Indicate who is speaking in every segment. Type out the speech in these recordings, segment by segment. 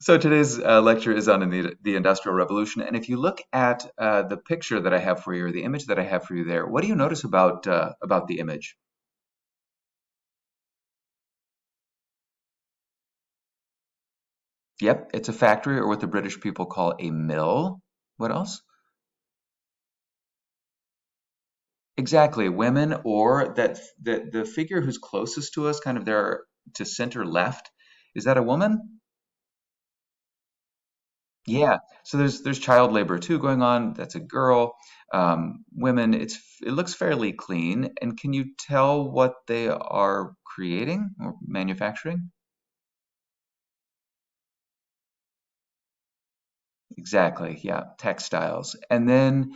Speaker 1: So today's lecture is on the Industrial Revolution, and if you look at the picture that I have for you, or the image that I have for you there, what do you notice about the image? Yep, it's a factory, or what the British people call a mill. What else? Exactly, women, or the figure who's closest to us, kind of there to center left. Is that a woman? Yeah, so there's child labor too going on. That's a girl. Women, it looks fairly clean. And can you tell what they are creating or manufacturing? Exactly, yeah, textiles. And then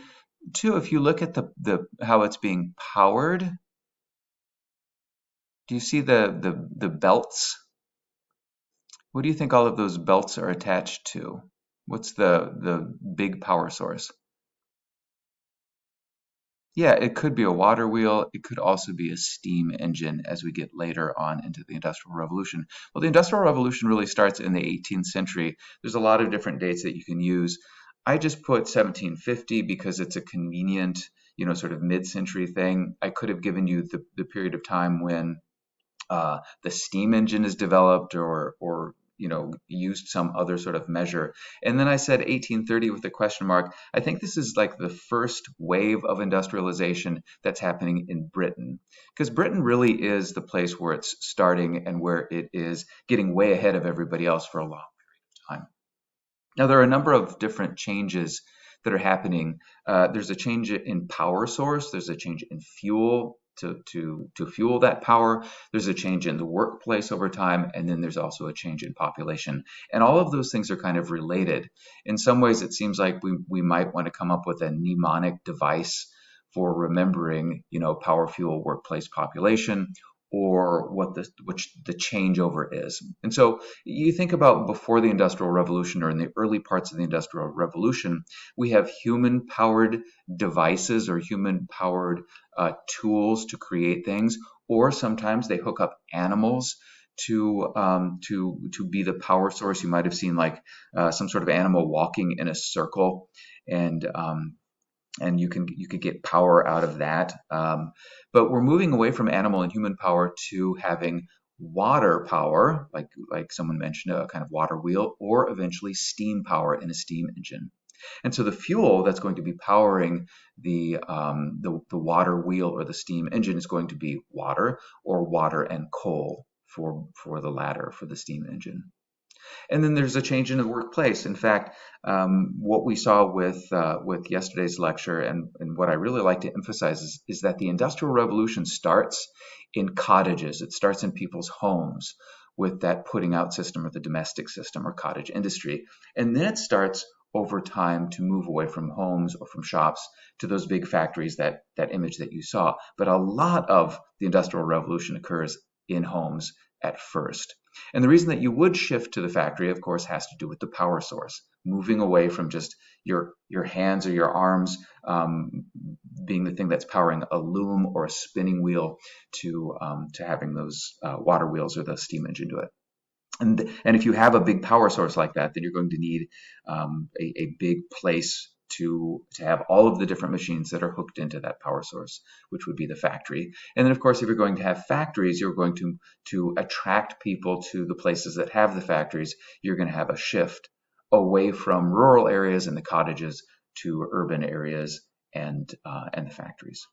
Speaker 1: too, if you look at the how it's being powered, do you see the belts? What do you think all of those belts are attached to? What's the big power source? Yeah, it could be a water wheel. It could also be a steam engine as we get later on into the Industrial Revolution. Well, the Industrial Revolution really starts in the 18th century. There's a lot of different dates that you can use. I just put 1750 because it's a convenient, sort of mid-century thing. I could have given you the period of time when the steam engine is developed or used some other sort of measure. And then I said 1830 with a question mark. I think this is like the first wave of industrialization that's happening in Britain, because Britain really is the place where it's starting and where it is getting way ahead of everybody else for a long time. Now, there are a number of different changes that are happening. There's a change in power source. There's a change in fuel to fuel that power. There's a change in the workplace over time, and then there's also a change in population. And all of those things are kind of related. In some ways, it seems like we might want to come up with a mnemonic device for remembering, power, fuel, workplace, population, or which the changeover is. And so you think about before the Industrial Revolution or in the early parts of the Industrial Revolution, we have human powered devices or human powered tools to create things, or sometimes they hook up animals to be the power source. You might have seen like some sort of animal walking in a circle, and you could get power out of that. But we're moving away from animal and human power to having water power, like someone mentioned, a kind of water wheel, or eventually steam power in a steam engine. And so the fuel that's going to be powering the water wheel or the steam engine is going to be water, or water and coal for the latter, for the steam engine. And then there's a change in the workplace. In fact, what we saw with yesterday's lecture, and what I really like to emphasize is that the Industrial Revolution starts in cottages. It starts in people's homes with that putting out system, or the domestic system, or cottage industry, and then it starts over time to move away from homes or from shops to those big factories, that image that you saw. But a lot of the Industrial Revolution occurs in homes at first. And the reason that you would shift to the factory, of course, has to do with the power source, moving away from just your hands or your arms being the thing that's powering a loom or a spinning wheel to having those water wheels or the steam engine do it. And if you have a big power source like that, then you're going to need a big place to have all of the different machines that are hooked into that power source, which would be the factory. And then, of course, if you're going to have factories, you're going to attract people to the places that have the factories. You're going to have a shift away from rural areas and the cottages to urban areas and the factories.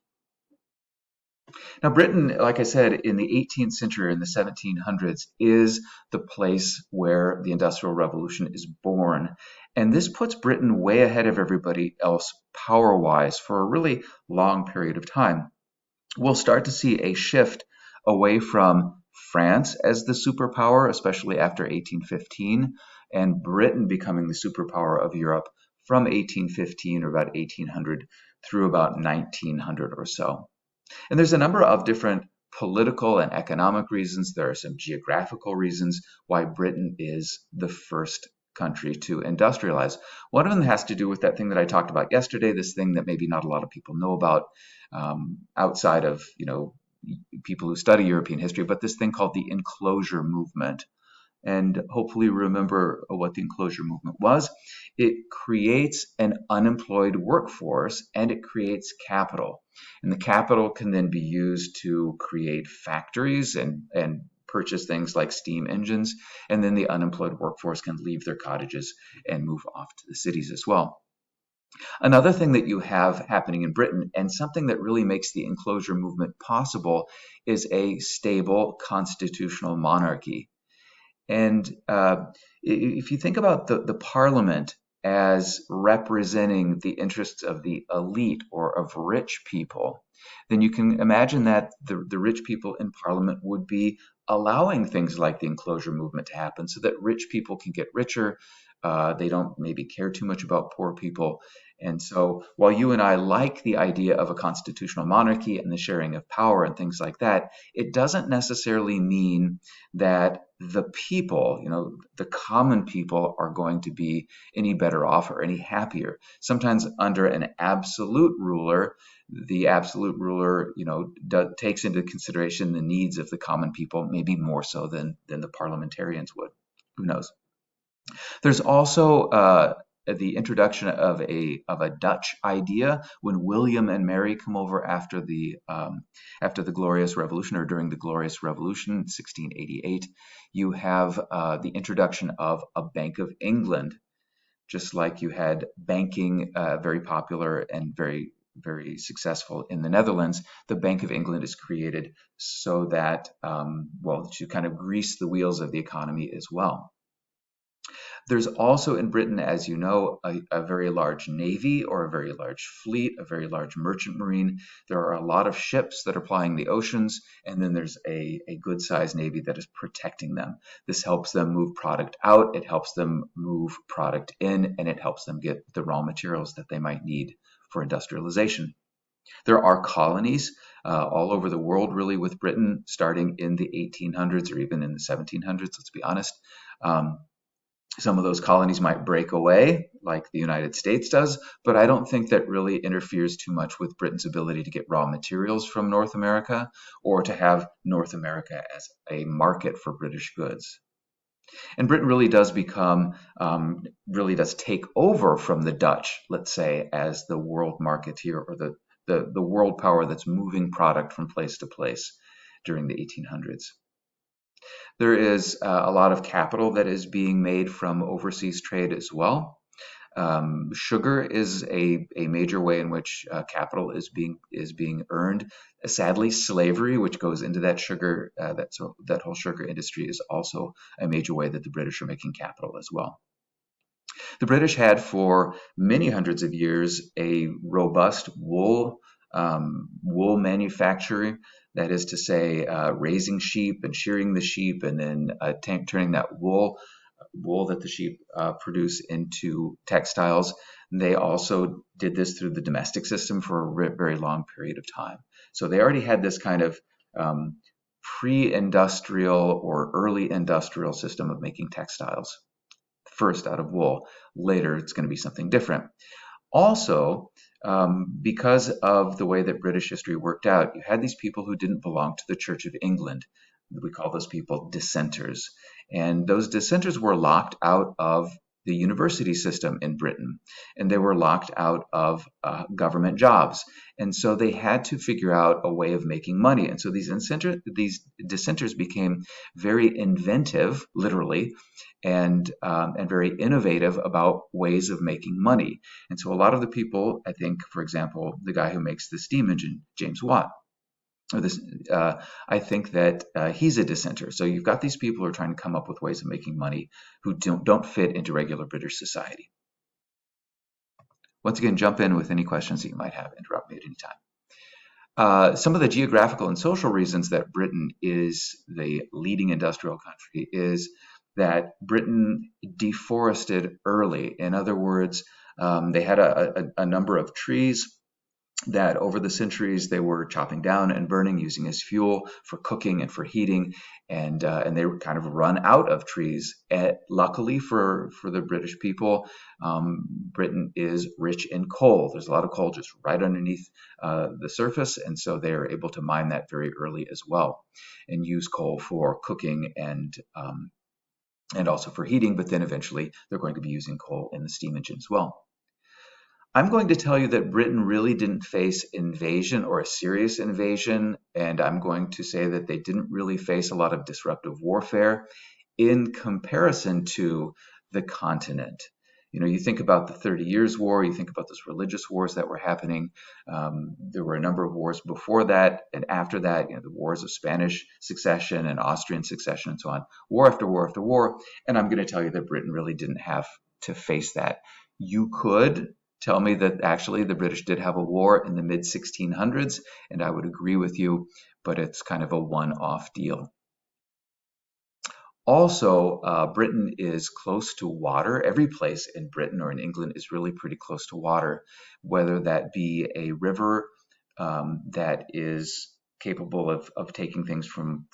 Speaker 1: Now, Britain, like I said, in the 18th century, in the 1700s, is the place where the Industrial Revolution is born. And this puts Britain way ahead of everybody else power wise for a really long period of time. We'll start to see a shift away from France as the superpower, especially after 1815, and Britain becoming the superpower of Europe from 1815 or about 1800 through about 1900 or so. And there's a number of different political and economic reasons. There are some geographical reasons why Britain is the first country to industrialize. One of them has to do with that thing that I talked about yesterday, this thing that maybe not a lot of people know about outside of, people who study European history, but this thing called the enclosure movement. and hopefully remember what the enclosure movement was. It creates an unemployed workforce and it creates capital. And the capital can then be used to create factories and purchase things like steam engines. And then the unemployed workforce can leave their cottages and move off to the cities as well. Another thing that you have happening in Britain, and something that really makes the enclosure movement possible, is a stable constitutional monarchy. And if you think about the parliament as representing the interests of the elite or of rich people, then you can imagine that the rich people in parliament would be allowing things like the enclosure movement to happen so that rich people can get richer. They don't maybe care too much about poor people. And so while you and I like the idea of a constitutional monarchy and the sharing of power and things like that, it doesn't necessarily mean that the people, the common people are going to be any better off or any happier. Sometimes under an absolute ruler, the absolute ruler, takes into consideration the needs of the common people, maybe more so than the parliamentarians would. Who knows? There's also the introduction of a Dutch idea when William and Mary come over after the Glorious Revolution, or during the Glorious Revolution in 1688. You have the introduction of a Bank of England, just like you had banking very popular and very very successful in the Netherlands. The Bank of England is created so that to kind of grease the wheels of the economy as well. There's also in Britain, as you know, a very large navy or a very large fleet, a very large merchant marine. There are a lot of ships that are plying the oceans, and then there's a good-sized navy that is protecting them. This helps them move product out, it helps them move product in, and it helps them get the raw materials that they might need for industrialization. There are colonies all over the world, really, with Britain, starting in the 1800s or even in the 1700s, let's be honest. Some of those colonies might break away, like the United States does, but I don't think that really interferes too much with Britain's ability to get raw materials from North America or to have North America as a market for British goods. And Britain really does take over from the Dutch, let's say, as the world marketeer or the world power that's moving product from place to place during the 1800s. There is a lot of capital that is being made from overseas trade as well. Sugar is a major way in which capital is being earned. Sadly, slavery, which goes into that sugar, that whole sugar industry, is also a major way that the British are making capital as well. The British had for many hundreds of years a robust wool manufacturing. That is to say, raising sheep and shearing the sheep, and then turning that wool that the sheep produce into textiles. They also did this through the domestic system for a very long period of time. So they already had this kind of pre-industrial or early industrial system of making textiles. First out of wool, later it's going to be something different. Also, because of the way that British history worked out, you had these people who didn't belong to the Church of England. We call those people dissenters. And those dissenters were locked out of the university system in Britain, and they were locked out of government jobs. And so they had to figure out a way of making money. And so these dissenters became very inventive, literally, and very innovative about ways of making money. And so a lot of the people, I think, for example, the guy who makes the steam engine, James Watt, I think that he's a dissenter. So you've got these people who are trying to come up with ways of making money who don't fit into regular British society. Once again, jump in with any questions that you might have. Interrupt me at any time. Some of the geographical and social reasons that Britain is the leading industrial country is that Britain deforested early. In other words, they had a number of trees that over the centuries they were chopping down and burning, using as fuel for cooking and for heating, and they were kind of run out of trees. Luckily for the British people, Britain is rich in coal. There's a lot of coal just right underneath the surface, and so they are able to mine that very early as well, and use coal for cooking and and also for heating, but then eventually they're going to be using coal in the steam engine as well. I'm going to tell you that Britain really didn't face invasion or a serious invasion, and I'm going to say that they didn't really face a lot of disruptive warfare in comparison to the continent. You think about the 30 Years' War, you think about those religious wars that were happening. There were a number of wars before that and after that, the wars of Spanish succession and Austrian succession and so on, war after war after war. And I'm going to tell you that Britain really didn't have to face that. You could tell me that actually the British did have a war in the mid 1600s, and I would agree with you, but it's kind of a one off deal. Also, Britain is close to water. Every place in Britain or in England is really pretty close to water, whether that be a river that is capable of taking things from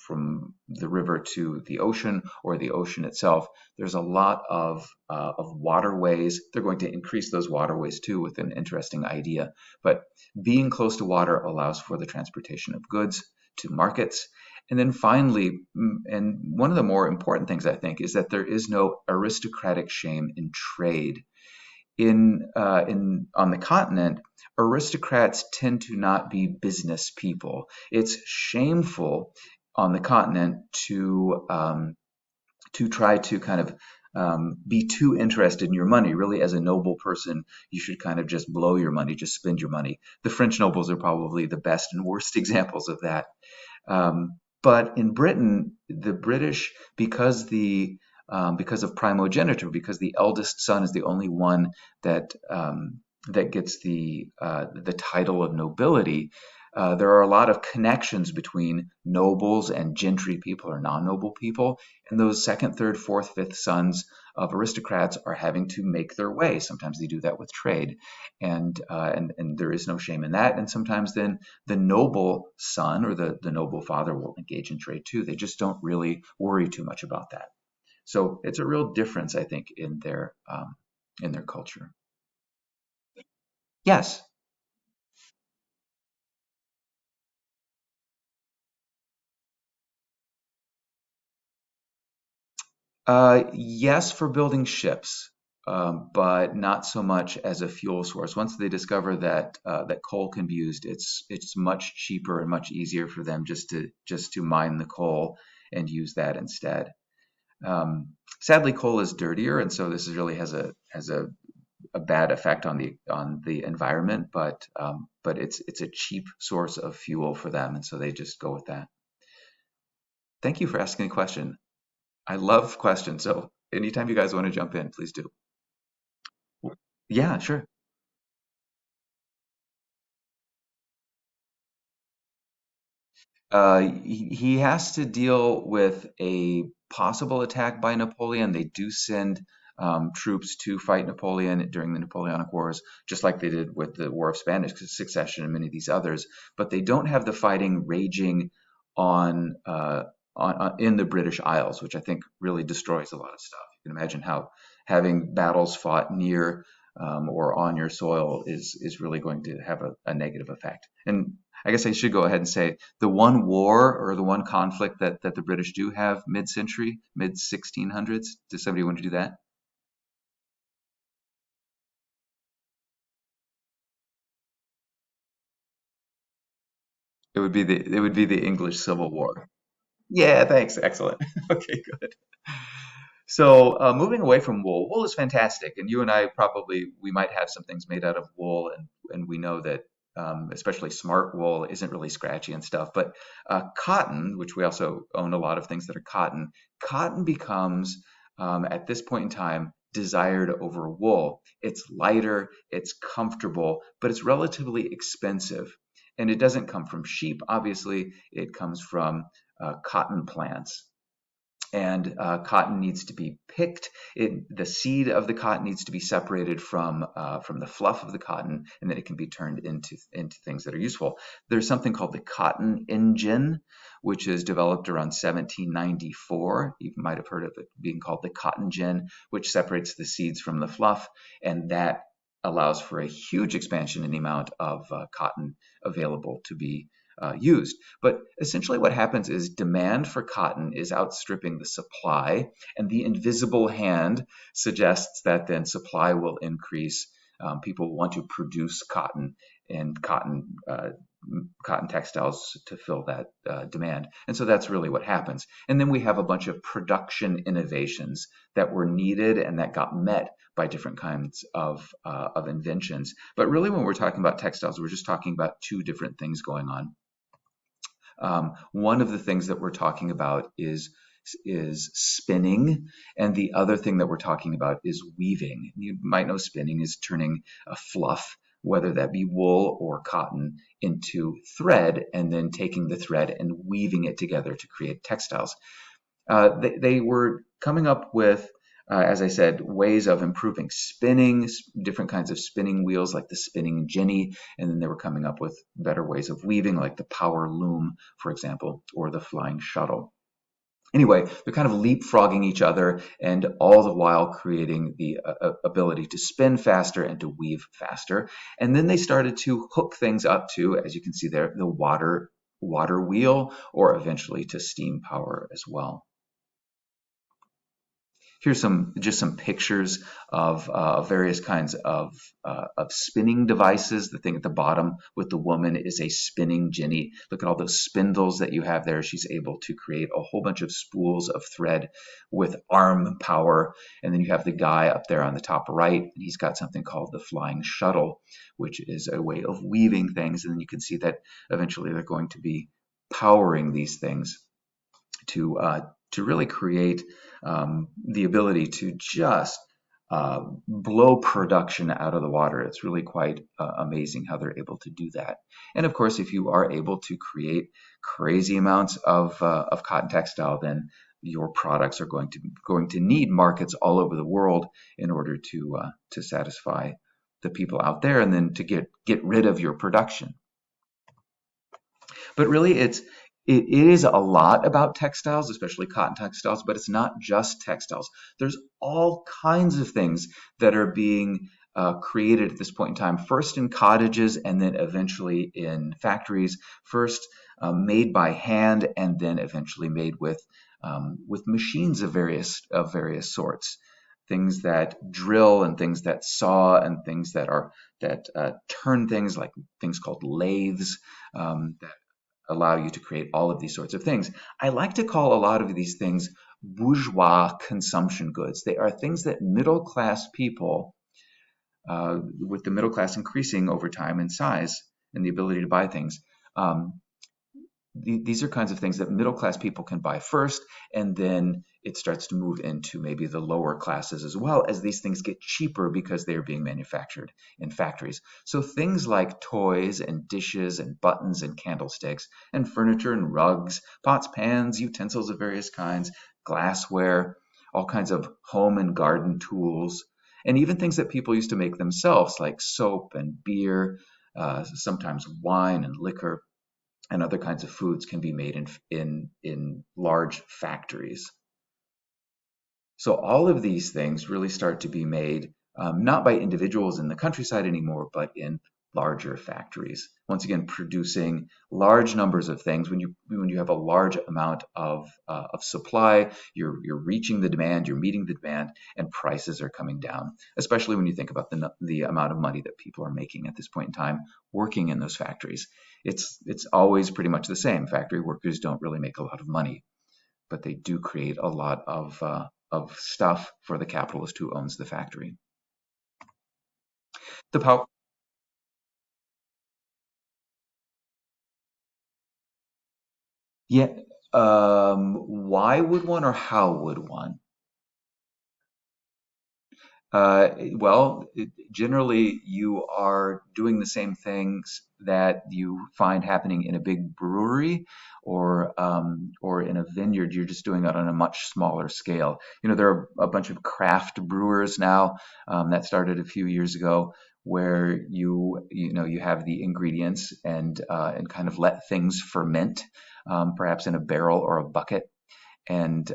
Speaker 1: the river to the ocean or the ocean itself. There's a lot of waterways. They're going to increase those waterways too with an interesting idea. But being close to water allows for the transportation of goods to markets. And then finally, and one of the more important things I think is that there is no aristocratic shame in trade. In on the continent, aristocrats tend to not be business people. It's shameful on the continent to try to kind of be too interested in your money. Really, as a noble person, you should kind of just blow your money, just spend your money. The French nobles are probably the best and worst examples of that. But in Britain, the British, because of primogeniture, because the eldest son is the only one that gets the title of nobility, there are a lot of connections between nobles and gentry people or non-noble people, and those second, third, fourth, fifth sons of aristocrats are having to make their way. Sometimes they do that with trade, and there is no shame in that. And sometimes then the noble son or the noble father will engage in trade too. They just don't really worry too much about that. So it's a real difference, I think, in their culture. Yes. Yes, for building ships, but not so much as a fuel source. Once they discover that coal can be used, it's much cheaper and much easier for them just to mine the coal and use that instead. Sadly, coal is dirtier, and so this really has a bad effect on the environment. But it's a cheap source of fuel for them, and so they just go with that. Thank you for asking a question. I love questions, so anytime you guys want to jump in, please do. Yeah, sure. He has to deal with a possible attack by Napoleon. They do send troops to fight Napoleon during the Napoleonic Wars, just like they did with the War of Spanish Succession and many of these others. But they don't have the fighting raging on, in the British Isles, which I think really destroys a lot of stuff. You can imagine how having battles fought near or on your soil is really going to have a negative effect. And I guess I should go ahead and say the one war or the one conflict that the British do have mid-century, mid 1600s. Does somebody want to do that? It would be the English Civil War. Yeah, thanks. Excellent. Okay, good. So moving away from wool, wool is fantastic, and you and I probably we might have some things made out of wool, and we know that especially smart wool isn't really scratchy and stuff. But cotton, which we also own a lot of things that are cotton, cotton becomes at this point in time desired over wool. It's lighter, it's comfortable, but it's relatively expensive, and it doesn't come from sheep. Obviously, it comes from cotton plants, and cotton needs to be picked. The seed of the cotton needs to be separated from the fluff of the cotton, and then it can be turned into things that are useful. There's something called the cotton engine, which is developed around 1794. You might have heard of it being called the cotton gin, which separates the seeds from the fluff, and that allows for a huge expansion in the amount of cotton available to be used. But essentially, what happens is demand for cotton is outstripping the supply, and the invisible hand suggests that then supply will increase. People want to produce cotton and cotton textiles to fill that demand. And so that's really what happens. And then we have a bunch of production innovations that were needed and that got met by different kinds of inventions. But really, when we're talking about textiles, we're just talking about two different things going on. One of the things that we're talking about is spinning, and the other thing that we're talking about is weaving. You might know spinning is turning a fluff, whether that be wool or cotton, into thread, and then taking the thread and weaving it together to create textiles. They were coming up with, as I said, ways of improving spinning, different kinds of spinning wheels like the spinning jenny, and then they were coming up with better ways of weaving like the power loom, for example, or the flying shuttle. Anyway, they're kind of leapfrogging each other, and all the while creating the ability to spin faster and to weave faster. And then they started to hook things up to, as you can see there, the water wheel, or eventually to steam power as well. Here's just some pictures of various kinds of spinning devices. The thing at the bottom with the woman is a spinning jenny. Look at all those spindles that you have there. She's able to create a whole bunch of spools of thread with arm power. And then you have the guy up there on the top right, and he's got something called the flying shuttle, which is a way of weaving things. And then you can see that eventually they're going to be powering these things to really create the ability to just blow production out of the water. It's really quite amazing how they're able to do that. And of course, if you are able to create crazy amounts of cotton textile, then your products are going to need markets all over the world in order to satisfy the people out there, and then to get rid of your production. But really, it is a lot about textiles, especially cotton textiles, but it's not just textiles. There's all kinds of things that are being created at this point in time, first in cottages and then eventually in factories, first made by hand and then eventually made with machines of various sorts. Things that drill and things that saw and things that turn things, like things called lathes, that allow you to create all of these sorts of things. I like to call a lot of these things bourgeois consumption goods. They are things that middle class people, with the middle class increasing over time in size and the ability to buy things, these are kinds of things that middle class people can buy first, and then it starts to move into maybe the lower classes as well, as these things get cheaper because they are being manufactured in factories. So things like toys and dishes and buttons and candlesticks and furniture and rugs, pots, pans, utensils of various kinds, glassware, all kinds of home and garden tools, and even things that people used to make themselves, like soap and beer, sometimes wine and liquor, and other kinds of foods can be made in large factories. So all of these things really start to be made not by individuals in the countryside anymore, but in larger factories. Once again, producing large numbers of things. When you have a large amount of supply, you're reaching the demand, you're meeting the demand, and prices are coming down. Especially when you think about the amount of money that people are making at this point in time working in those factories. It's always pretty much the same. Factory workers don't really make a lot of money, but they do create a lot of stuff for the capitalist who owns the factory. The power. Yeah. Why would one, or how would one? Well, generally, you are doing the same things that you find happening in a big brewery or in a vineyard. You're just doing it on a much smaller scale. There are a bunch of craft brewers now that started a few years ago, where you have the ingredients and kind of let things ferment, perhaps in a barrel or a bucket, and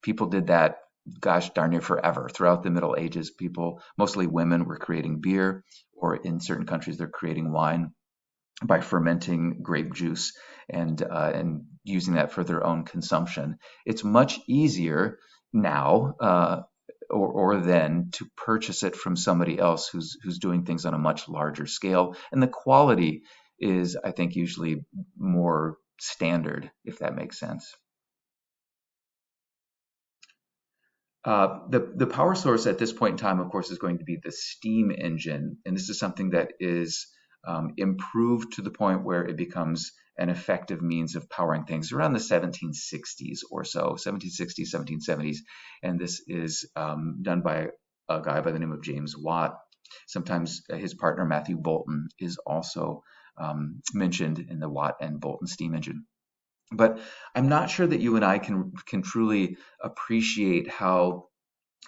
Speaker 1: people did that, gosh darn near forever. Throughout the Middle Ages, people, mostly women, were creating beer, or in certain countries they're creating wine. by fermenting grape juice and using that for their own consumption. It's much easier now or then to purchase it from somebody else who's doing things on a much larger scale, and the quality is, I think, usually more standard, if that makes sense. The power source at this point in time, of course, is going to be the steam engine, and this is something that is improved to the point where it becomes an effective means of powering things around the 1760s or so, 1760s, 1770s, and this is done by a guy by the name of James Watt. Sometimes his partner Matthew Boulton is also mentioned in the Watt and Boulton steam engine. But I'm not sure that you and I can truly appreciate how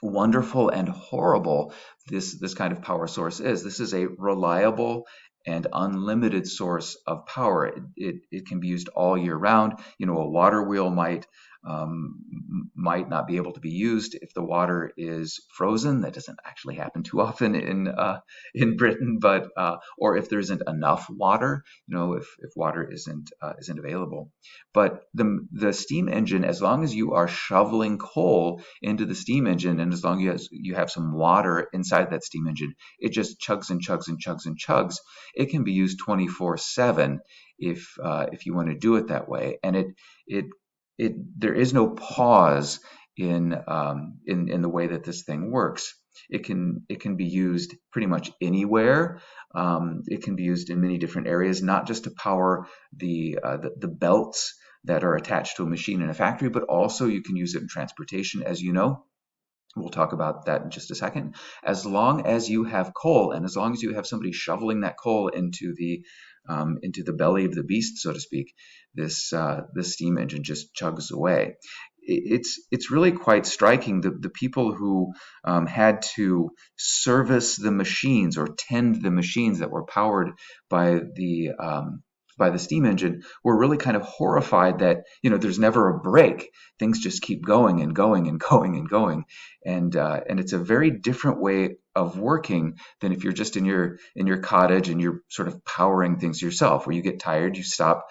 Speaker 1: wonderful and horrible this kind of power source is. This is a reliable and unlimited source of power. It can be used all year round. You know, a water wheel might not be able to be used if the water is frozen. That doesn't actually happen too often in Britain, but or if there isn't enough water, you know, if water isn't available. But the steam engine, as long as you are shoveling coal into the steam engine, and as long as you have some water inside that steam engine, it just chugs and chugs and chugs and chugs. It can be used 24/7 if you want to do it that way, and it there is no pause in the way that this thing works. It can be used pretty much anywhere. It can be used in many different areas, not just to power the belts that are attached to a machine in a factory, but also you can use it in transportation, as you know. We'll talk about that in just a second. As long as you have coal, and as long as you have somebody shoveling that coal into the belly of the beast, so to speak, this steam engine just chugs away. It's really quite striking. The people who had to service the machines or tend the machines that were powered by the steam engine were really kind of horrified that, you know, there's never a break. Things just keep going and going and going and going, and it's a very different way of working than if you're just in your cottage and you're sort of powering things yourself. Where you get tired, you stop,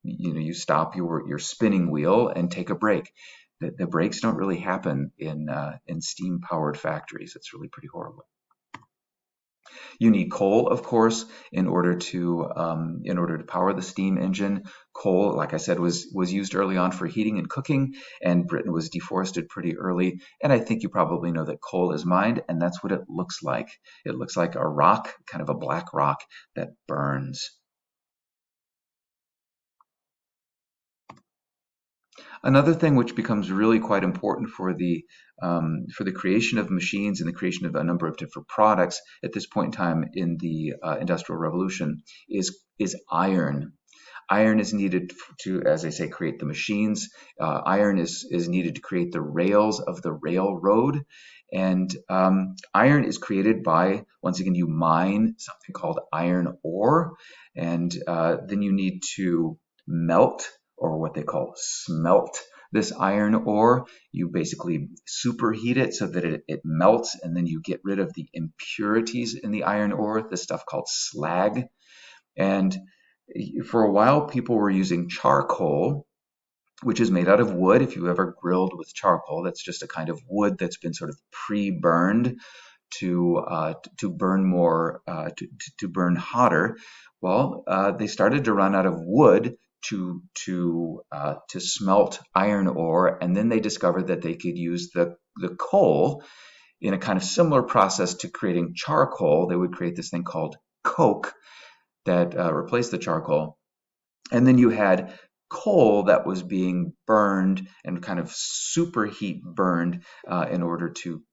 Speaker 1: you stop your spinning wheel and take a break. The breaks don't really happen in steam powered factories. It's really pretty horrible. You need coal, of course, in order to power the steam engine. Coal, like I said, was used early on for heating and cooking, and Britain was deforested pretty early. And I think you probably know that coal is mined, and that's what it looks like. It looks like a rock, kind of a black rock that burns. Another thing which becomes really quite important for the creation of machines and the creation of a number of different products at this point in time in the Industrial Revolution is iron. Iron is needed to, as I say, create the machines. Iron is needed to create the rails of the railroad. And iron is created by, once again, you mine something called iron ore, and then you need to melt, or what they call smelt, this iron ore. You basically superheat it so that it melts, and then you get rid of the impurities in the iron ore, this stuff called slag. And for a while, people were using charcoal, which is made out of wood. If you ever grilled with charcoal, that's just a kind of wood that's been sort of pre-burned to burn more to burn hotter. Well, they started to run out of wood to smelt iron ore, and then they discovered that they could use the coal in a kind of similar process to creating charcoal. They would create this thing called coke that replaced the charcoal, and then you had coal that was being burned and kind of superheat burned in order to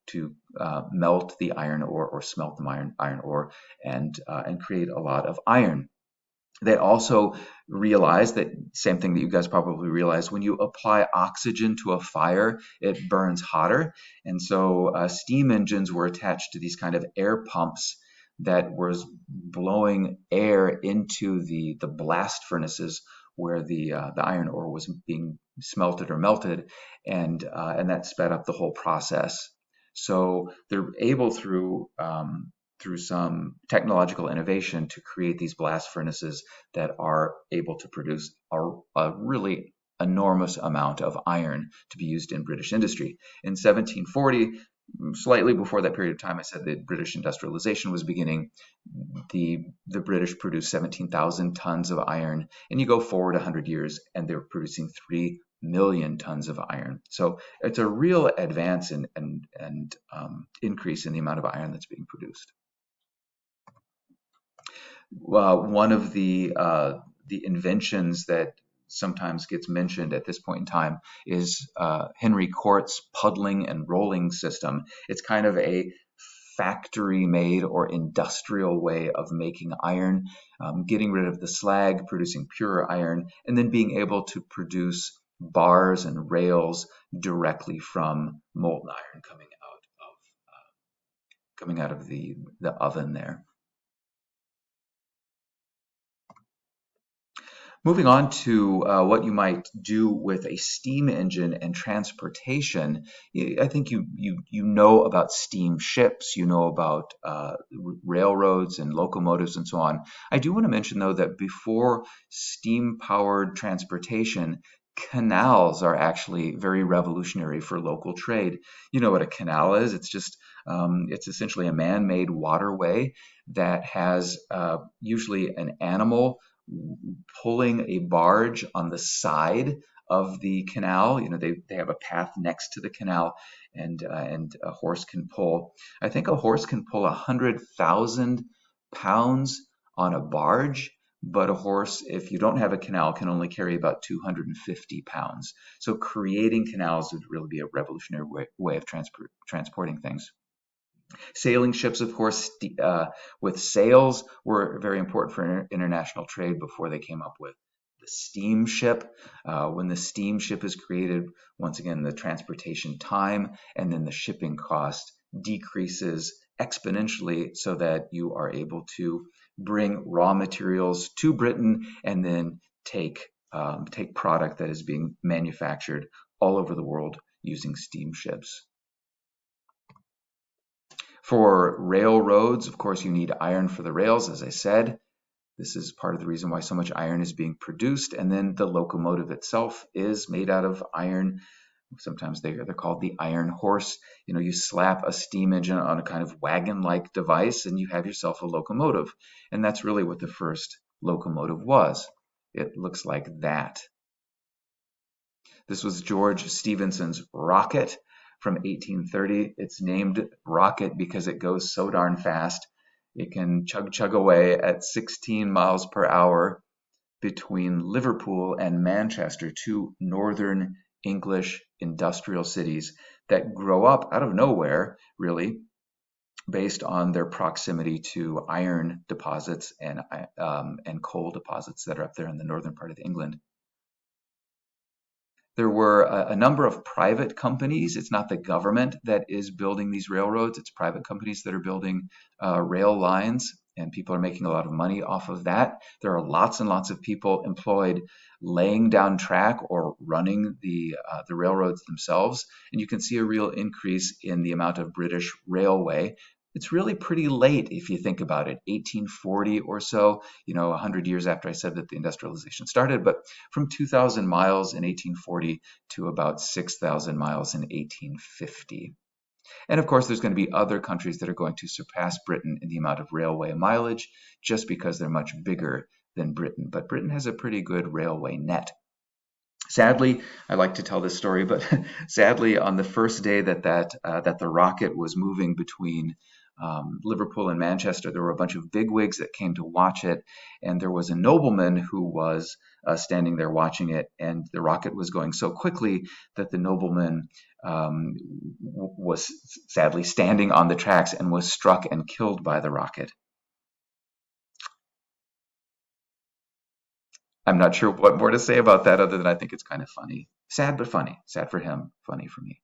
Speaker 1: melt the iron ore or smelt the iron ore and create a lot of iron. They also realized that same thing that you guys probably realize: when you apply oxygen to a fire, it burns hotter. And so steam engines were attached to these kind of air pumps that was blowing air into the blast furnaces where the iron ore was being smelted or melted, and that sped up the whole process. So they're able through through some technological innovation to create these blast furnaces that are able to produce a really enormous amount of iron to be used in British industry. In 1740, slightly before that period of time, I said that British industrialization was beginning. The British produced 17,000 tons of iron, and you go forward 100 years, and they're producing 3 million tons of iron. So it's a real advance and increase in the amount of iron that's being produced. One of the inventions that sometimes gets mentioned at this point in time is Henry Cort's puddling and rolling system. It's kind of a factory-made or industrial way of making iron, getting rid of the slag, producing pure iron, and then being able to produce bars and rails directly from molten iron coming out of the oven there. Moving on to what you might do with a steam engine and transportation, I think you know about steam ships, you know about railroads and locomotives and so on. I do want to mention, though, that before steam-powered transportation, canals are actually very revolutionary for local trade. You know what a canal is? It's just it's essentially a man-made waterway that has usually an animal pulling a barge on the side of the canal. You know, they have a path next to the canal, and a horse can pull. I think a horse can pull 100,000 pounds on a barge, but a horse, if you don't have a canal, can only carry about 250 pounds. So creating canals would really be a revolutionary way of transporting things. Sailing ships, of course, with sails were very important for international trade before they came up with the steamship. When the steamship is created, once again, the transportation time and then the shipping cost decreases exponentially so that you are able to bring raw materials to Britain and then take product that is being manufactured all over the world using steamships. For railroads, of course, you need iron for the rails, as I said. This is part of the reason why so much iron is being produced. And then the locomotive itself is made out of iron. Sometimes they're called the iron horse. You know, you slap a steam engine on a kind of wagon-like device and you have yourself a locomotive. And that's really what the first locomotive was. It looks like that. This was George Stephenson's rocket from 1830. It's named rocket because it goes so darn fast. It can chug away at 16 miles per hour between Liverpool and Manchester, two northern English industrial cities that grow up out of nowhere, really, based on their proximity to iron deposits and coal deposits that are up there in the northern part of England. There were a number of private companies. It's not the government that is building these railroads. It's private companies that are building rail lines, and people are making a lot of money off of that. There are lots and lots of people employed laying down track or running the railroads themselves. And you can see a real increase in the amount of British railway. It's really pretty late if you think about it, 1840 or so, 100 years after I said that the industrialization started, but from 2,000 miles in 1840 to about 6,000 miles in 1850. And of course, there's going to be other countries that are going to surpass Britain in the amount of railway mileage just because they're much bigger than Britain. But Britain has a pretty good railway net. Sadly, I like to tell this story, but sadly, on the first day that the rocket was moving between Liverpool and Manchester, there were a bunch of bigwigs that came to watch it, and there was a nobleman who was standing there watching it, and the rocket was going so quickly that the nobleman was sadly standing on the tracks and was struck and killed by the rocket. I'm not sure what more to say about that other than I think it's kind of funny. Sad but funny. Sad for him, funny for me.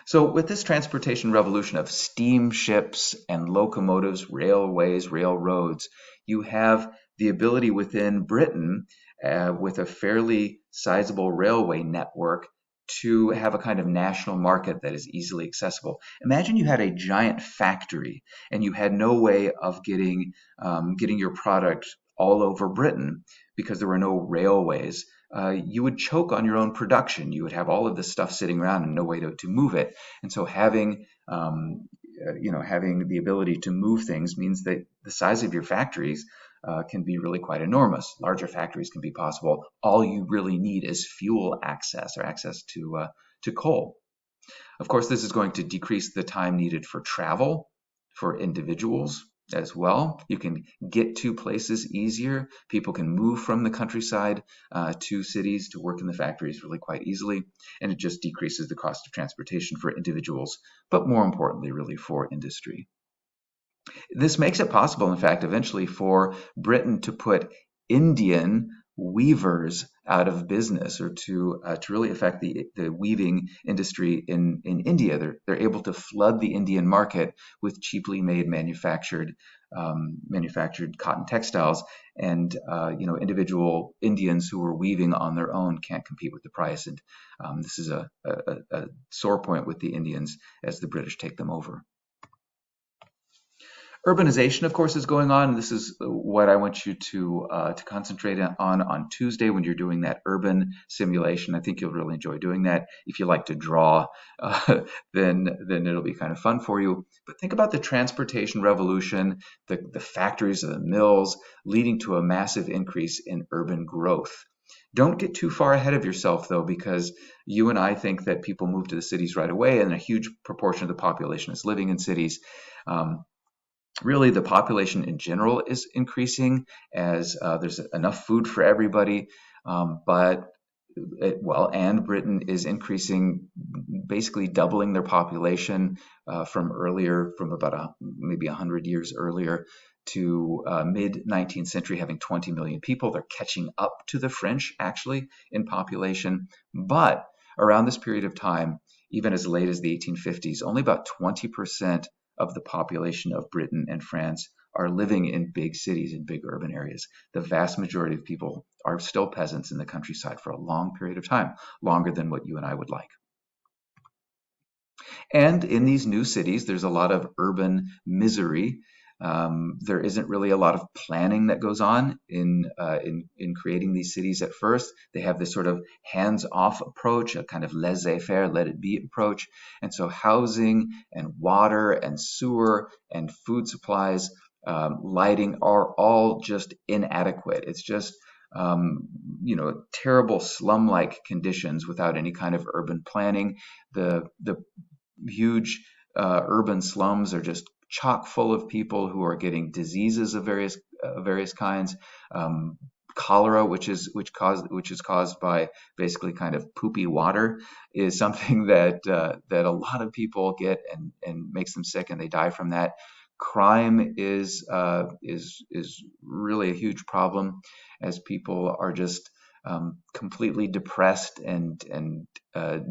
Speaker 1: So with this transportation revolution of steamships and locomotives, railways, railroads, you have the ability within Britain, with a fairly sizable railway network, to have a kind of national market that is easily accessible. Imagine you had a giant factory and you had no way of getting your product all over Britain because there were no railways. You would choke on your own production. You would have all of this stuff sitting around and no way to move it. And so having the ability to move things means that the size of your factories can be really quite enormous. Larger factories can be possible. All you really need is fuel access or access to coal. Of course, this is going to decrease the time needed for travel for individuals as well. You can get to places easier. People can move from the countryside to cities to work in the factories really quite easily. And it just decreases the cost of transportation for individuals, but more importantly, really for industry. This makes it possible, in fact, eventually for Britain to put Indian weavers out of business, or to really affect the weaving industry in India. They're able to flood the Indian market with cheaply made manufactured cotton textiles, and individual Indians who are weaving on their own can't compete with the price. And this is a sore point with the Indians as the British take them over. Urbanization, of course, is going on. This is what I want you to concentrate on Tuesday when you're doing that urban simulation. I think you'll really enjoy doing that. If you like to draw, then it'll be kind of fun for you. But think about the transportation revolution, the factories and the mills leading to a massive increase in urban growth. Don't get too far ahead of yourself, though, because you and I think that people move to the cities right away, and a huge proportion of the population is living in cities. Really, the population in general is increasing as there's enough food for everybody, and Britain is increasing, basically doubling their population from about maybe 100 years earlier to mid 19th century, having 20 million people. They're catching up to the French, actually, in population. But around this period of time, even as late as the 1850s, only about 20% of the population of Britain and France are living in big cities, in big urban areas. The vast majority of people are still peasants in the countryside for a long period of time, longer than what you and I would like. And in these new cities, there's a lot of urban misery. There isn't really a lot of planning that goes on in creating these cities at first. They have this sort of hands-off approach, a kind of laissez-faire, let-it-be approach. And so housing and water and sewer and food supplies, lighting are all just inadequate. It's just terrible slum-like conditions without any kind of urban planning. The huge urban slums are just chock full of people who are getting diseases of various kinds. Cholera, which is caused by basically kind of poopy water, is something that a lot of people get and makes them sick, and they die from that. Crime is really a huge problem, as people are just completely depressed and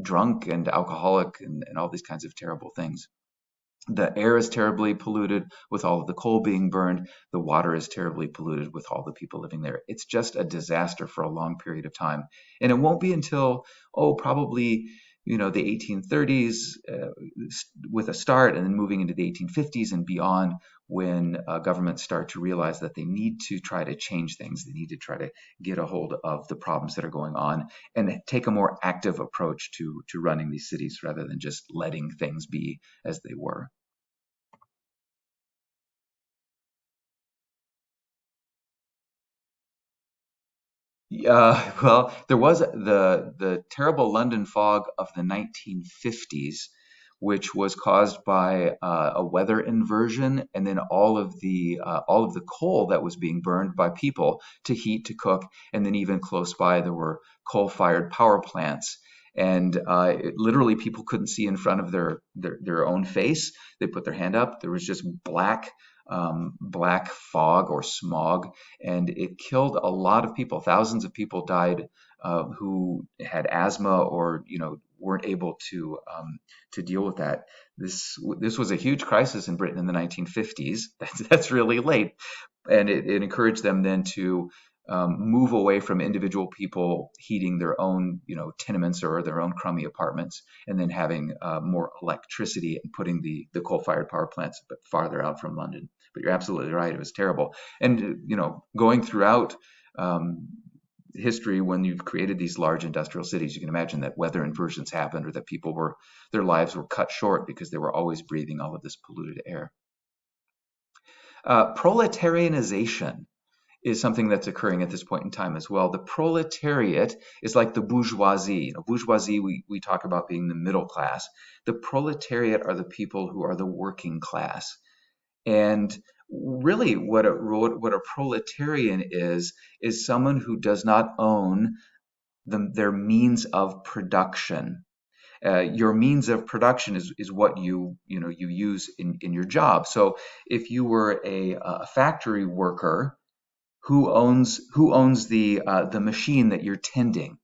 Speaker 1: drunk and alcoholic and all these kinds of terrible things. The air is terribly polluted with all of the coal being burned. The water is terribly polluted with all the people living there. It's just a disaster for a long period of time. And it won't be until, probably, the 1830s with a start, and then moving into the 1850s and beyond, when governments start to realize that they need to try to change things. They need to try to get a hold of the problems that are going on and take a more active approach to running these cities rather than just letting things be as they were. Well, there was the terrible London fog of the 1950s, which was caused by a weather inversion, and then all of the coal that was being burned by people to heat, to cook, and then even close by there were coal-fired power plants. And literally, people couldn't see in front of their own face. They put their hand up. There was just black fog or smog, and it killed a lot of people. Thousands of people died who had asthma or weren't able to deal with that. This was a huge crisis in Britain in the 1950s. That's really late, and it encouraged them then to move away from individual people heating their own, tenements or their own crummy apartments, and then having more electricity and putting the coal-fired power plants a bit farther out from London. But you're absolutely right; it was terrible. And going throughout um, history, when you've created these large industrial cities, you can imagine that weather inversions happened, or that their lives were cut short because they were always breathing all of this polluted air. Proletarianization is something that's occurring at this point in time as well. The proletariat is like the bourgeoisie. Bourgeoisie, we talk about being the middle class. The proletariat are the people who are the working class. And really, what a proletarian is someone who does not own their means of production. Your means of production is what you use in your job. So if you were a factory worker, who owns the machine that you're tending?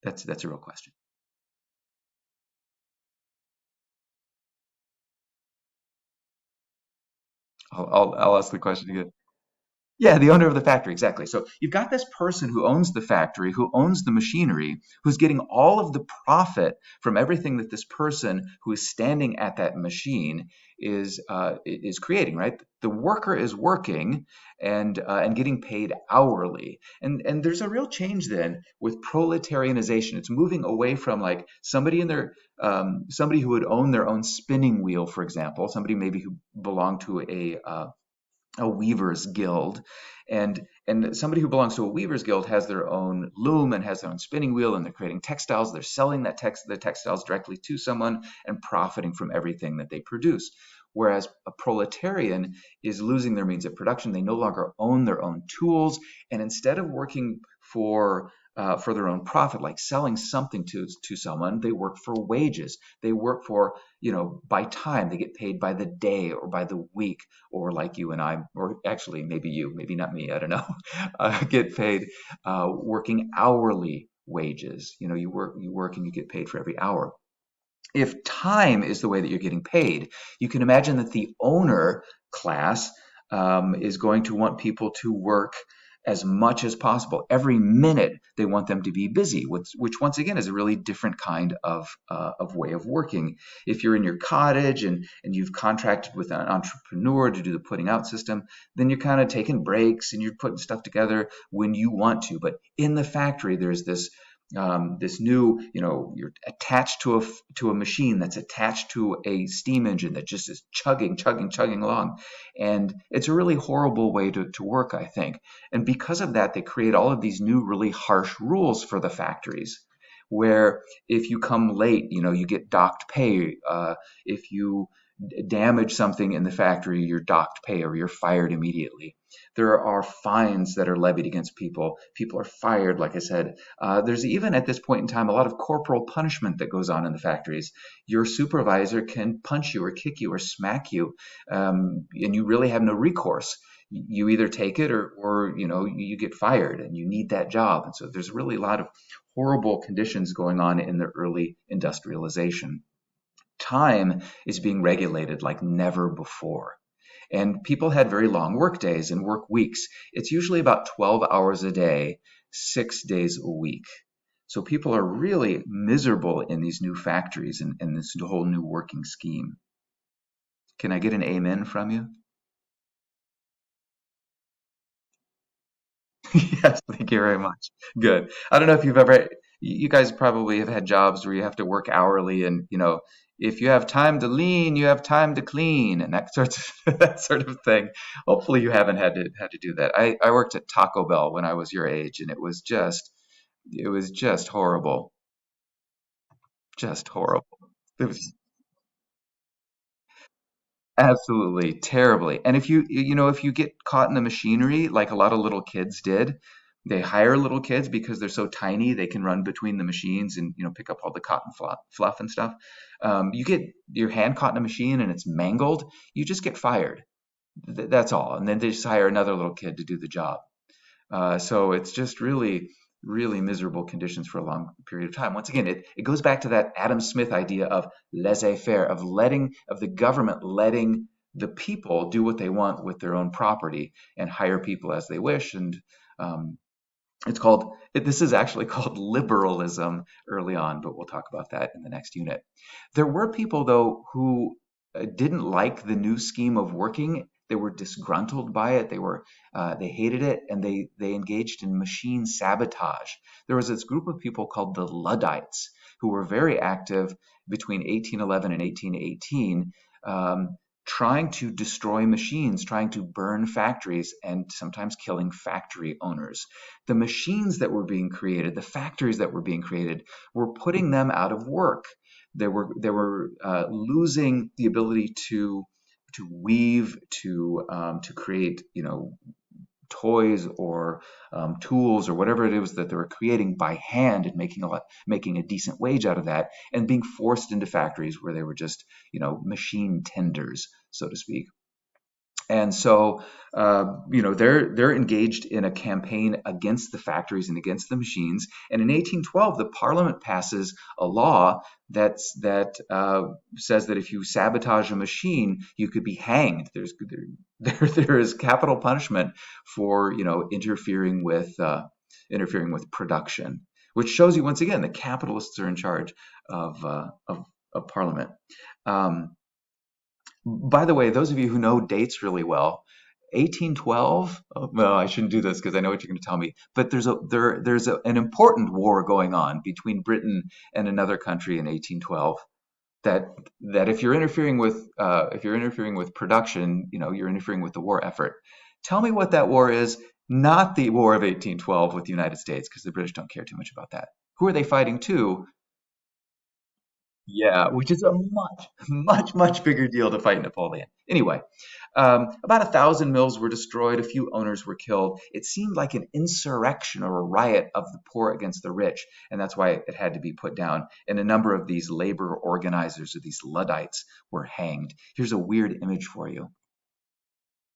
Speaker 1: That's a real question. I'll ask the question again. Yeah, the owner of the factory, exactly. So you've got this person who owns the factory, who owns the machinery, who's getting all of the profit from everything that this person who is standing at that machine is creating, right? The worker is working and getting paid hourly, and there's a real change then with proletarianization. It's moving away from like somebody who would own their own spinning wheel, for example, somebody maybe who belonged to a weaver's guild, and somebody who belongs to a weaver's guild has their own loom and has their own spinning wheel, and they're creating textiles. They're selling the textiles directly to someone and profiting from everything that they produce. Whereas a proletarian is losing their means of production. They no longer own their own tools, and instead of working for their own profit, like selling something to someone, they work for wages. They work for, by time. They get paid by the day or by the week, or like you and I, or actually maybe you, maybe not me, I don't know, get paid working hourly wages. You work and you get paid for every hour. If time is the way that you're getting paid, you can imagine that the owner class is going to want people to work as much as possible. Every minute they want them to be busy, which once again is a really different kind of way of working. If you're in your cottage and you've contracted with an entrepreneur to do the putting out system, then you're kind of taking breaks and you're putting stuff together when you want to. But in the factory, there's this new, you're attached to a machine that's attached to a steam engine that just is chugging along, and it's a really horrible way to work, I think. And because of that, they create all of these new, really harsh rules for the factories, where if you come late, you get docked pay. If you damage something in the factory, you're docked pay or you're fired immediately. There are fines that are levied against people. People are fired, like I said. There's even at this point in time a lot of corporal punishment that goes on in the factories. Your supervisor can punch you or kick you or smack you, and you really have no recourse. You either take it or you get fired, and you need that job. And so there's really a lot of horrible conditions going on in the early industrialization. Time is being regulated like never before. And people had very long work days and work weeks. It's usually about 12 hours a day, 6 days a week. So people are really miserable in these new factories and this whole new working scheme. Can I get an amen from you? Yes, thank you very much. Good. I don't know if you guys probably have had jobs where you have to work hourly, and if you have time to lean, you have time to clean, and that sort of thing. Hopefully, you haven't had to do that. I worked at Taco Bell when I was your age, and it was just horrible, just horrible. It was absolutely terribly. And if you get caught in the machinery, like a lot of little kids did, they hire little kids because they're so tiny they can run between the machines and pick up all the cotton fluff and stuff. You get your hand caught in a machine and it's mangled, you just get fired. That's all. And then they just hire another little kid to do the job. So it's just really, really miserable conditions for a long period of time. Once again, it goes back to that Adam Smith idea of laissez-faire, of the government letting the people do what they want with their own property and hire people as they wish. And Um, it's called, this is actually called liberalism early on, but we'll talk about that in the next unit. There were people, though, who didn't like the new scheme of working. They were disgruntled by it. They hated it, and they engaged in machine sabotage. There was this group of people called the Luddites who were very active between 1811 and 1818, trying to destroy machines, trying to burn factories, and sometimes killing factory owners. The machines that were being created, the factories that were being created, were putting them out of work. They were losing the ability to weave, to create, toys or tools or whatever it was that they were creating by hand, and making a decent wage out of that, and being forced into factories where they were just, machine tenders, so to speak. And so, they're engaged in a campaign against the factories and against the machines. And in 1812, the Parliament passes a law that says that if you sabotage a machine, you could be hanged. There is capital punishment for, interfering with production, which shows you once again the capitalists are in charge of Parliament. Um, by the way, those of you who know dates really well, 1812. Oh, well, I shouldn't do this because I know what you're going to tell me. But an important war going on between Britain and another country in 1812. That if you're interfering with production, you're interfering with the war effort. Tell me what that war is. Not the War of 1812 with the United States, because the British don't care too much about that. Who are they fighting to? Yeah, which is a much, much, much bigger deal to fight Napoleon. Anyway, about 1,000 mills were destroyed, a few owners were killed. It seemed like an insurrection or a riot of the poor against the rich, and that's why it had to be put down. And a number of these labor organizers, or these Luddites, were hanged. Here's a weird image for you.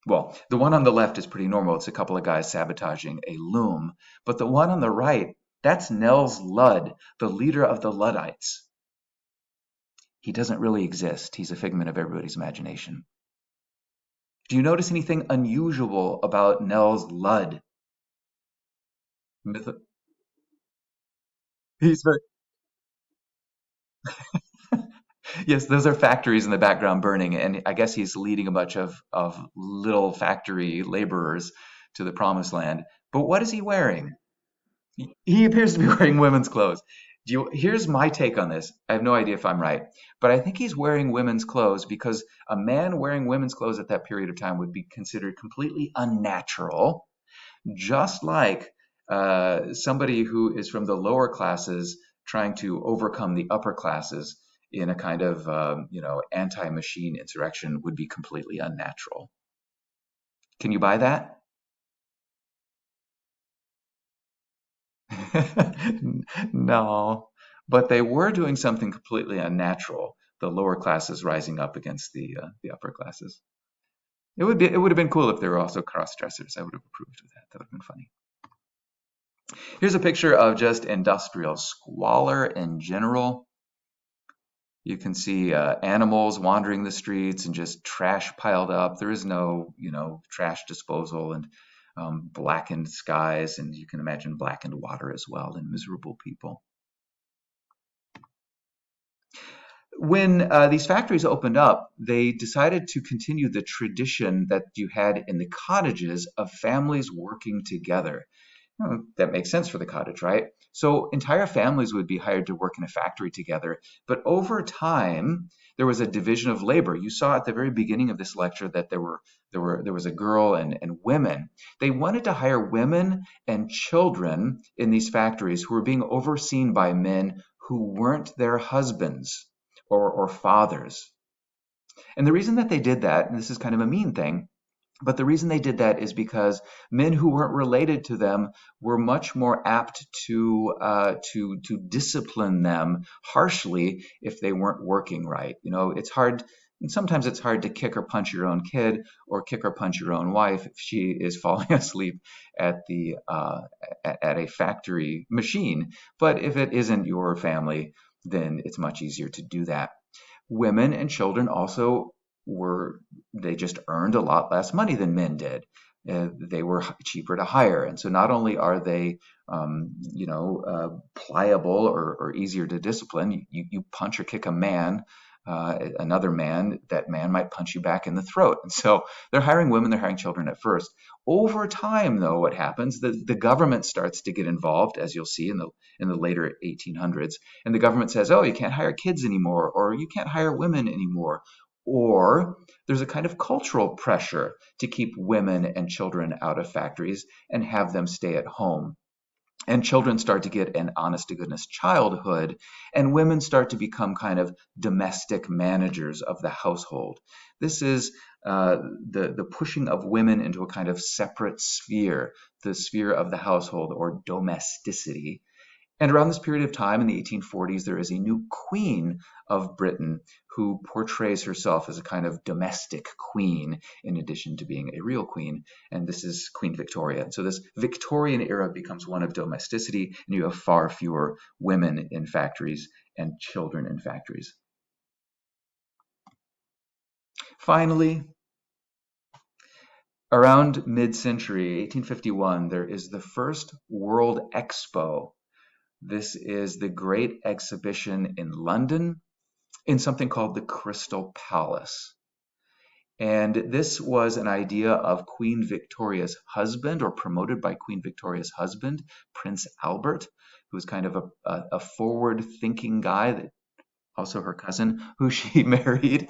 Speaker 1: Well, the one on the left is pretty normal. It's a couple of guys sabotaging a loom. But the one on the right, that's Nels Ludd, the leader of the Luddites. He doesn't really exist. He's a figment of everybody's imagination. Do you notice anything unusual about Nels Ludd? Myth- He's very, yes, those are factories in the background burning, and I guess he's leading a bunch of little factory laborers to the promised land. But what is he wearing? He appears to be wearing women's clothes. Here's my take on this. I have no idea if I'm right, but I think he's wearing women's clothes because a man wearing women's clothes at that period of time would be considered completely unnatural, just like somebody who is from the lower classes trying to overcome the upper classes in a kind of anti-machine insurrection would be completely unnatural. Can you buy that? No, but they were doing something completely unnatural. The lower classes rising up against the upper classes. It would have been cool if they were also cross dressers. I would have approved of that. That would have been funny. Here's a picture of just industrial squalor in general. You can see animals wandering the streets and just trash piled up. There is no, trash disposal, and blackened skies, and you can imagine blackened water as well, and miserable people. When these factories opened up, they decided to continue the tradition that you had in the cottages of families working together. That makes sense for the cottage, right? So entire families would be hired to work in a factory together. But over time, there was a division of labor. You saw at the very beginning of this lecture that there was a girl and women. They wanted to hire women and children in these factories who were being overseen by men who weren't their husbands or fathers. And the reason that they did that, and this is kind of a mean thing, but the reason they did that is because men who weren't related to them were much more apt to discipline them harshly if they weren't working right. It's hard. And sometimes it's hard to kick or punch your own kid, or kick or punch your own wife if she is falling asleep at a factory machine. But if it isn't your family, then it's much easier to do that. Women and children also were they just earned a lot less money than men did. They were cheaper to hire, and so not only are they pliable or easier to discipline. You punch or kick a man, another man, that man might punch you back in the throat. And so they're hiring women, they're hiring children at first. Over time, though, what happens? The government starts to get involved, as you'll see in the later 1800s, and the government says, "Oh, you can't hire kids anymore, or you can't hire women anymore." Or there's a kind of cultural pressure to keep women and children out of factories and have them stay at home, and children start to get an honest to goodness childhood, and women start to become kind of domestic managers of the household. This is the pushing of women into a kind of separate sphere, the sphere of the household, or domesticity. And around this period of time in the 1840s, there is a new queen of Britain who portrays herself as a kind of domestic queen in addition to being a real queen. And this is Queen Victoria. And so this Victorian era becomes one of domesticity, and you have far fewer women in factories and children in factories. Finally, around mid-century, 1851, there is the first World Expo. This is the great exhibition in London in something called the Crystal Palace. And this was an idea of Queen Victoria's husband, or promoted by Queen Victoria's husband, Prince Albert, who was kind of a forward-thinking guy, that also her cousin, who she married.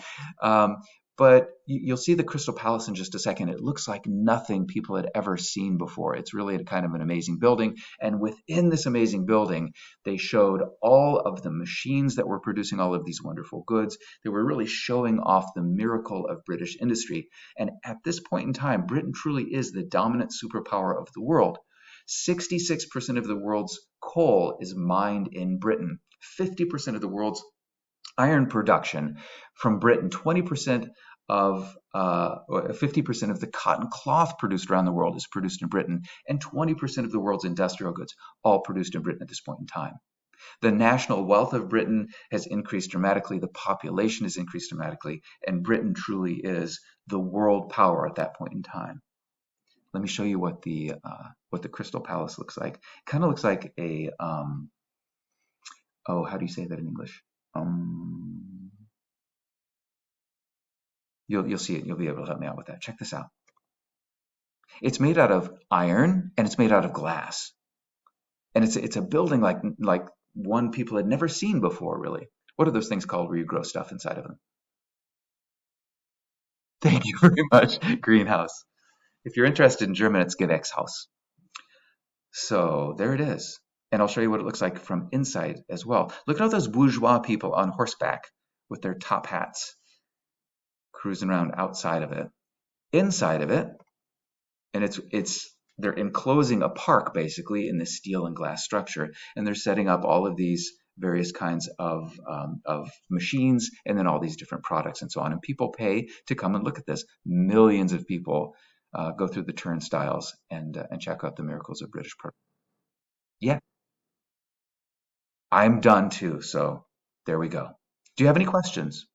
Speaker 1: But you'll see the Crystal Palace in just a second. It looks like nothing people had ever seen before. It's really a kind of an amazing building. And within this amazing building, they showed all of the machines that were producing all of these wonderful goods. They were really showing off the miracle of British industry. And at this point in time, Britain truly is the dominant superpower of the world. 66% of the world's coal is mined in Britain. 50% of the world's iron production from Britain, 20% of 50% of the cotton cloth produced around the world is produced in Britain, and 20% of the world's industrial goods all produced in Britain at this point in time. The national wealth of Britain has increased dramatically, the population has increased dramatically, and Britain truly is the world power at that point in time. Let me show you what the Crystal Palace looks like. Kind of looks like a oh, how do you say that in English? Um, you'll see it. You'll be able to help me out with that. Check this out. It's made out of iron and it's made out of glass, and it's a building like one people had never seen before. Really, what are those things called where you grow stuff inside of them? Thank you very much. Greenhouse. If you're interested in German, it's Gewächshaus. So there it is. And I'll show you what it looks like from inside as well. Look at all those bourgeois people on horseback with their top hats cruising around outside of it. Inside of it, and it's they're enclosing a park basically in this steel and glass structure, and they're setting up all of these various kinds of machines, and then all these different products and so on. And people pay to come and look at this. Millions of people go through the turnstiles and check out the miracles of British product. Yeah, I'm done too. So there we go. Do you have any questions?